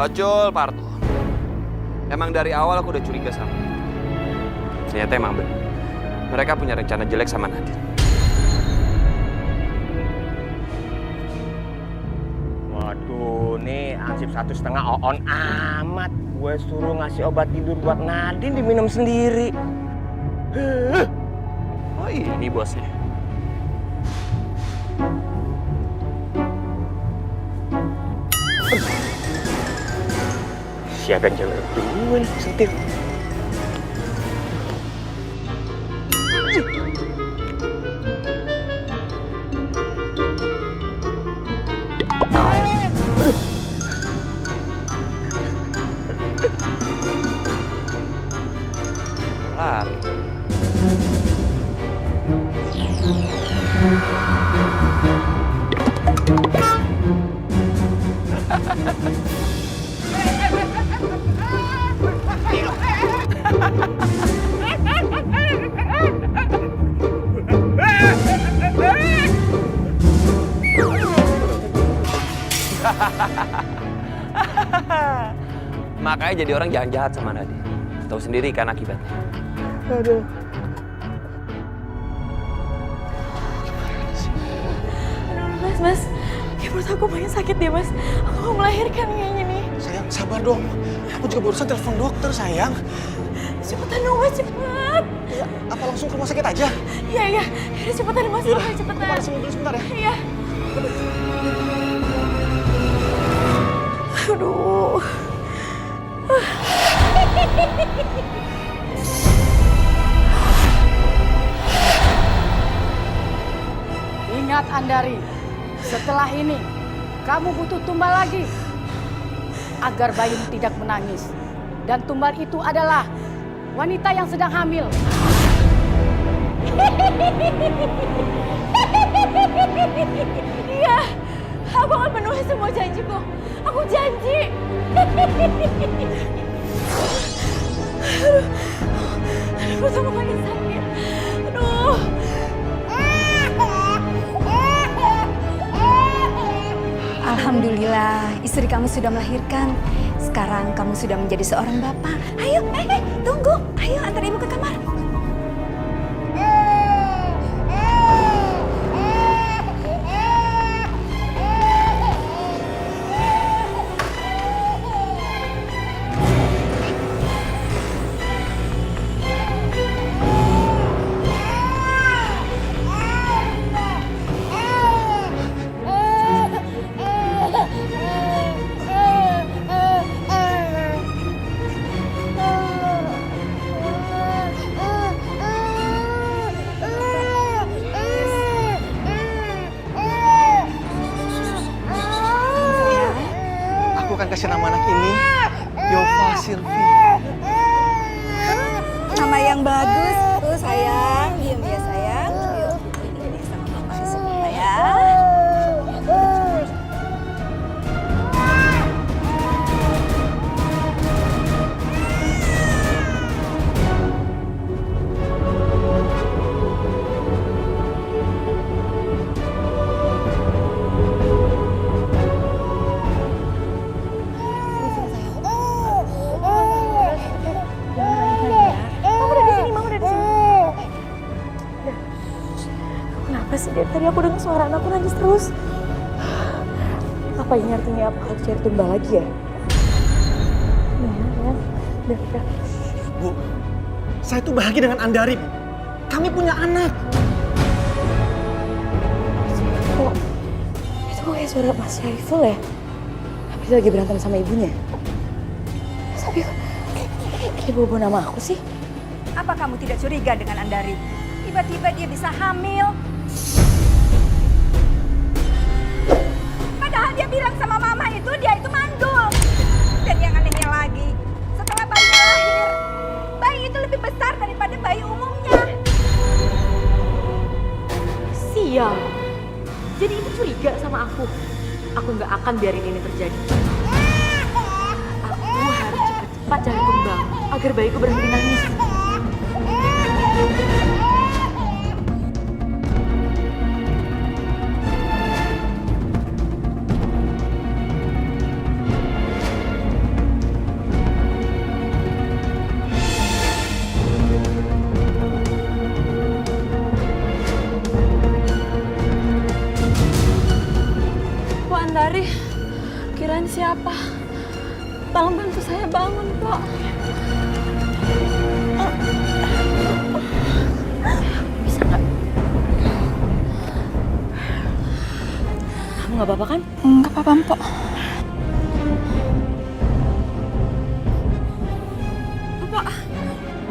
Pacul, Parto. Emang dari awal aku udah curiga sama dia. Ternyata emang benar. Mereka punya rencana jelek sama Nadine. Waduh, nih ansip 1,5 on amat. Gue suruh ngasih obat tidur buat Nadine diminum sendiri. Oh ini bosnya. Siapa yang jalan dulu nih, sentil. Lari. Makanya jadi orang jangan jahat sama Nadine. Tahu sendiri kan akibatnya. Aduh. Mas, kayak perut aku banyak sakit deh mas. Aku mau melahirkan kayaknya nih. Sayang, sabar dong. Aku juga barusan telepon dokter, sayang. Cepetan dong mas, cepet. Ya, apa langsung ke rumah sakit aja? Iya, cepetan mas, cepetan. Aku panasin mobil sebentar ya. Iya. Aduh. Ingat Andari, setelah ini kamu butuh tumbal lagi agar bayimu tidak menangis. Dan tumbal itu adalah wanita yang sedang hamil. Iya, aku akan penuhi semua janjiku. Aku janji. Aduh, perut aku makin sakit. Aduh. Alhamdulillah, istri kamu sudah melahirkan. Sekarang kamu sudah menjadi seorang bapak. Ayo, tunggu. Ayo, antar ibu ke kamar. Aku akan kasih nama anak ini Yova Silvi. Nama yang bagus. Tuh sayang, diam ya sayang. Yuk, ini sama mama semua ya. Kenapa sih dari tadi aku dengar suara anakku nangis terus? Apa ini artinya aku harus cari tumbal lagi ya? Udah. Bu, saya tuh bahagia dengan Andari, Bu. Kami punya anak. Itu kok kayak suara Mas Syaiful ya? Apa dia lagi berantem sama ibunya? Tapi kayak bawa nama aku sih? Apa kamu tidak curiga dengan Andari? Tiba-tiba dia bisa hamil. Padahal dia bilang sama mama itu dia itu mandul. Dan yang anehnya lagi, setelah bayinya lahir, bayi itu lebih besar daripada bayi umumnya. Sial. Jadi itu curiga sama aku. Aku nggak akan biarin ini terjadi. Aku harus cepat-cepat cari tumbal agar bayiku berhenti nangis. bangun kok. Bisa nggak? Kamu nggak apa-apa kan? Nggak apa-apa, Mpok.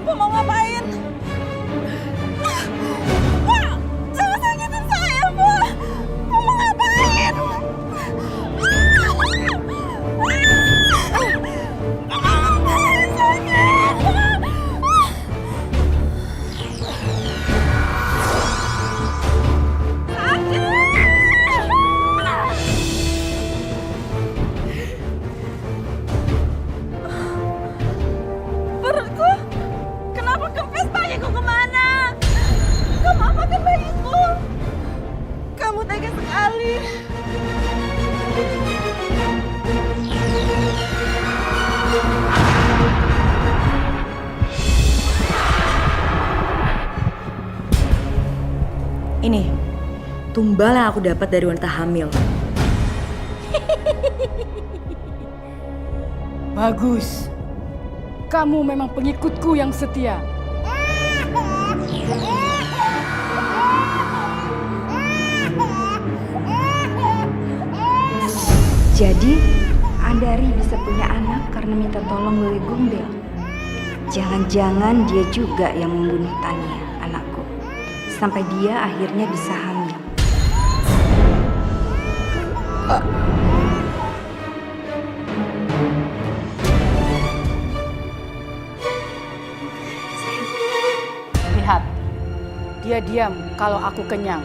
Mpok mau ngapain? Mpok, jangan sakitin saya, Mpok. Mpok mau ngapain? Perutku, kenapa kempes? Bayiku kemana? Kamu apakan bayiku? Kamu tega sekali. Ini tumbal yang aku dapat dari wanita hamil. Bagus. Kamu memang pengikutku yang setia. Jadi, Andari bisa punya anak karena minta tolong Wewe Gombel. Jangan-jangan dia juga yang membunuh Tania, anakku. Sampai dia akhirnya bisa hamil. Lihat, dia diam kalau aku kenyang.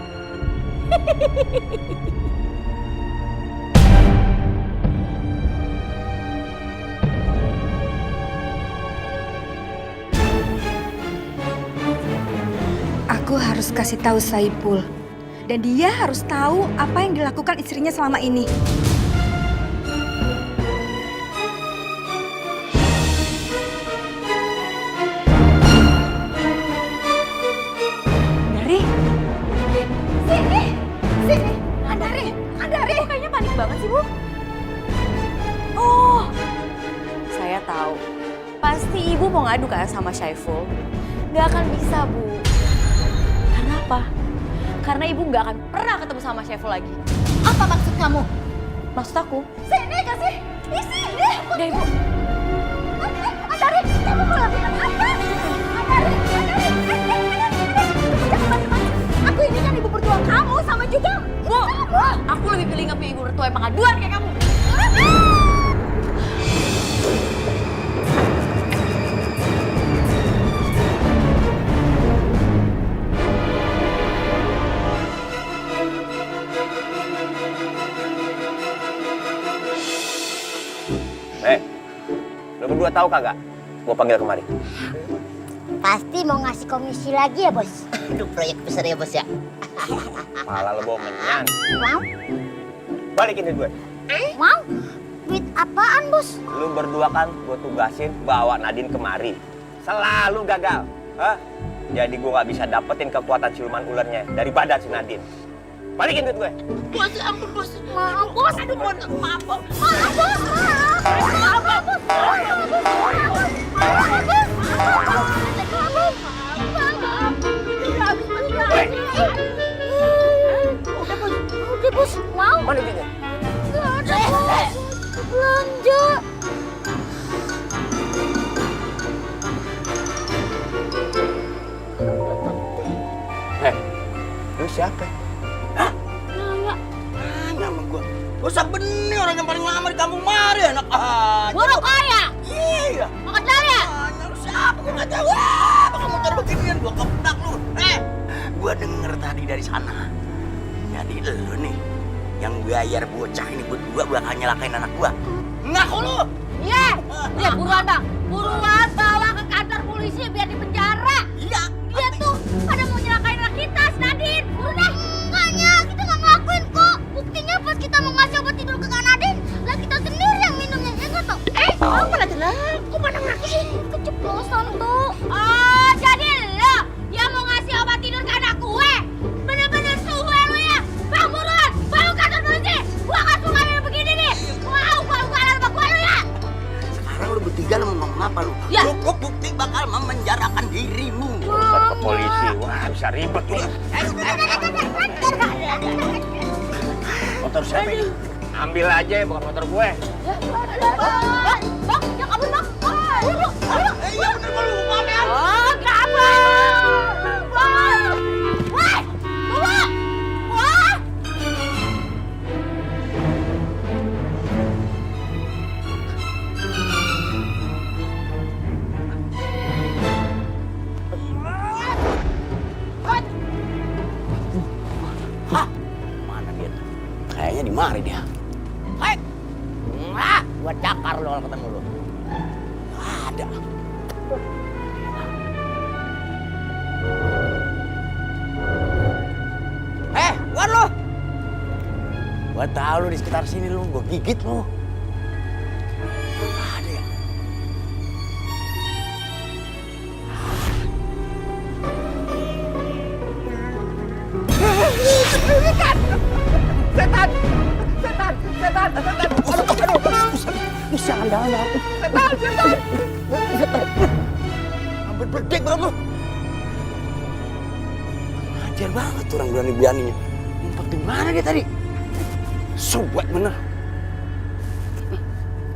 Aku harus kasih tahu Saipul. Dan dia harus tahu apa yang dilakukan istrinya selama ini. Andari? Sini, Andari. Kok kayaknya panik banget sih, Bu? Oh, saya tahu. Pasti ibu mau ngadu kan sama Syaiful. Nggak akan bisa, Bu. Karena apa? Karena ibu nggak akan pernah ketemu sama Syaiful lagi. Apa maksud kamu? Maksud aku, Sini, kasih. Sini. udah ibu. Andari, kamu mau lakukan apa? Andari. Jangan macam-macam. Aku ini kan ibu mertua kamu, sama juga. Bu, aku lebih pilih ngepi ibu mertua yang pengaduan kayak kamu. Lo berdua tahu kagak? Gua panggil kemari. Pasti mau ngasih komisi lagi ya, Bos? Aduh, proyek besar ya, Bos ya? Malah lo bawa menyan. Mau? Balikin duit gue. Mau? Duit apaan, Bos? Lu berdua kan gue tugasin bawa Nadine kemari. Selalu gagal. Hah? Jadi gue nggak bisa dapetin kekuatan siluman ularnya dari badan si Nadine. Balikin duit gue. Bos, ampun, Bos. Maaf, Bos. Aduh, maaf, Bos. Maaf, Bos. Maaf, Bos. Udah, Bos. Mau? Mana duitnya? Nggak ada, Bos. Belanja. Lu siapa? Nanya. Nanya sama gue. Usah benih orang yang paling lama di kampung mari, enak aja. Buruk kaya. Iya. Makan ya? Nanya lu siapa? Gue nggak tahu. Apa kamu cari beginian? Gue kepedak lu. Gue denger tadi dari sana. Jadi lu nih yang bayar bocah ini buat gue bakal nyelakain anak gue. Ngaku lu. Iya. Iya, buruan, Bang. Buruan bawa ke kantor polisi biar dipenjara. Iya. Dia tuh pada mau nyelakain anak kita, Nadine. Udah, enggaknya kita nggak ngelakuin kok. Buktinya pas kita mau ngasih obat tidur ke Kak Nadine, lah kita sendiri yang minumnya, ya nggak tuh? Apa lagi lah? Kok pada ngaku sih? Keceplosan tuh. Oh, jadi lo yang mau ngasih obat tidur ke anak gue? Bener-bener suwe lo ya? Bang, buruan, bawa ke kantor polisi. Gua nggak suka yang begini nih. Mau ugal-ugalan sama gue lo ya? Sekarang lu bertiga lu. Ya. Cukup bukti bakal memenjarakan dirimu. Urusan ke polisi, wah bisa ribet nih. Motor siapa ini? Ambil aja, bukan motor gue. Bang, ya kabur bang. Buru. Iya bener gua lupa men. Oh, kabur. Bang. Wah, bawa. Wah. Mana dia tuh? Kayaknya di mari dia. Hei! Gua cakar lo kalau ketemu lo. Nggak ada. Wan lo! Gua tahu lo di sekitar sini lo, gua gigit lo. Nggak ada ya? Hampir berdek banget lo. Ajar banget tuh orang berani-beraninya. Ngumpet di mana dia tadi? Sobat bener.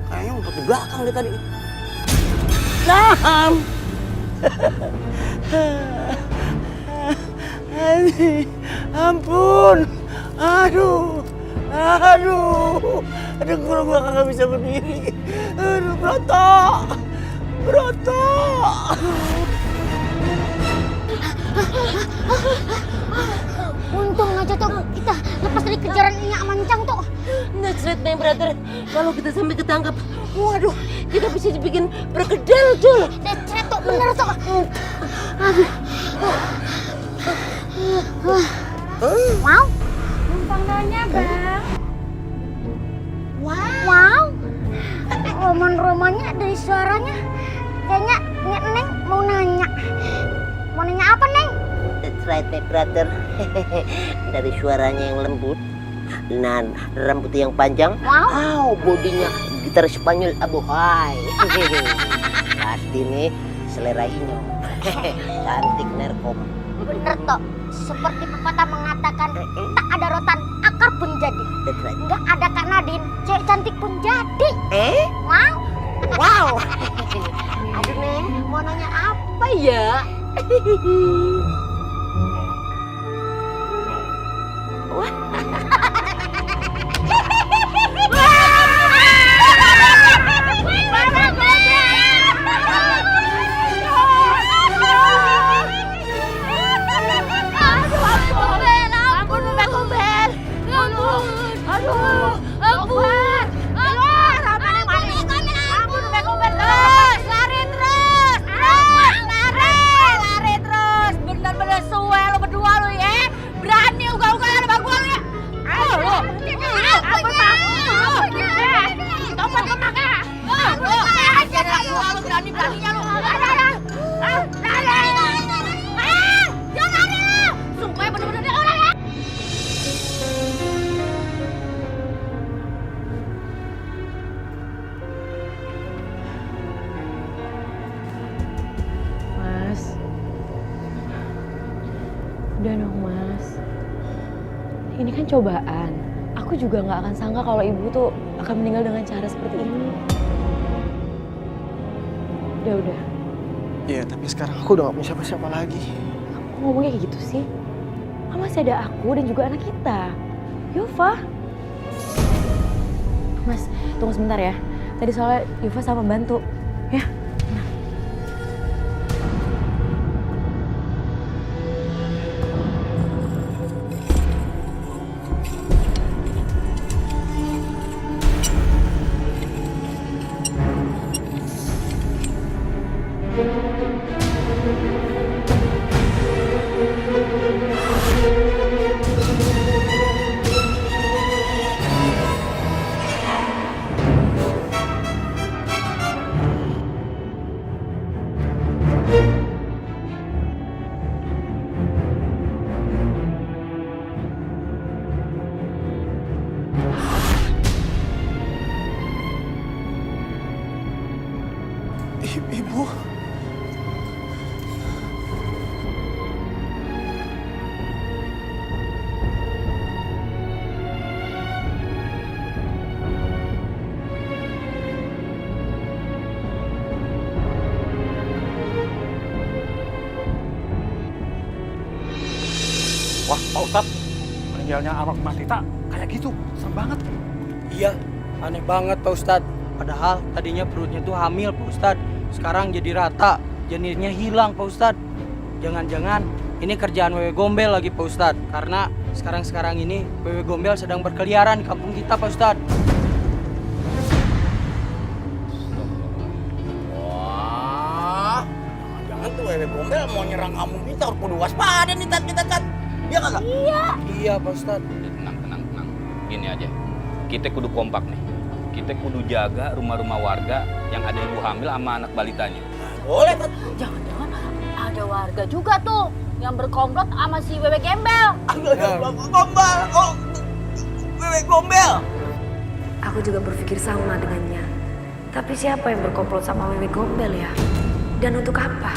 Kayaknya ngumpet di belakang dia tadi. Nam! Ampun! Aduh! Aduh! Aduh, gua kagak bisa berdiri. Aduh, Broto! Broto! Untung aja tuh kita lepas dari kejaran Nyak Mancang tuh. That's right, my brother. Kalau kita sampai ketangkap, waduh, kita bisa dibikin berkedel, Jul. That's right tuh, bener tuh. Wow. Numpang nanya, Bang. Wow. Roman-romannya dari suaranya kayaknya Neng mau nanya. Mau nanya apa, Neng? That's right, my brother. Dari suaranya yang lembut dan rambut yang panjang, Wow. bodinya gitar Spanyol abohai. Pasti nih selera Inyo. Cantik nerkom. Bener toh, seperti pepatah mengatakan tak ada rotan akar pun jadi. That's right. Nggak ada Kak Nadine, cewek cantik pun jadi. Wow. Wow. Aduh, Neng, mau nanya apa ya? Mas, udah dong Mas. Ini kan cobaan. Aku juga nggak akan sangka kalau ibu tuh akan meninggal dengan cara seperti ini. Udah. Iya, tapi sekarang aku udah gak punya siapa-siapa lagi. Kamu ngomongnya kayak gitu sih? Kan masih ada aku dan juga anak kita, Yova. Mas, tunggu sebentar ya. Tadi soalnya Yova sama bantu, ya. Ibu. Bu. Wah, Pak Ustadz, meninggalnya almarhumah Tita kayak gitu, serem banget. Iya, aneh banget Pak Ustadz. Padahal tadinya perutnya tuh hamil Pak Ustadz. Sekarang jadi rata, janinnya hilang Pak Ustadz. Jangan-jangan ini kerjaan Wewe Gombel lagi Pak Ustadz. Karena sekarang ini Wewe Gombel sedang berkeliaran di kampung kita Pak Ustadz. Wah, jangan tuh Wewe Gombel mau nyerang kamu kita, harus kudu waspada nih Tat, kita Tat. Iya kagak? Iya Pak Ustadz. Tenang. Gini aja, kita kudu kompak nih. Kita kudu jaga rumah-rumah warga yang ada ibu hamil sama anak balitanya. Boleh Tat. Jangan-jangan ada warga juga tuh yang berkomplot sama si Wewe Gembel. Gombal, oh, Wewe Gombel. Aku juga berpikir sama dengannya. Tapi siapa yang berkomplot sama Wewe Gombel ya? Dan untuk apa?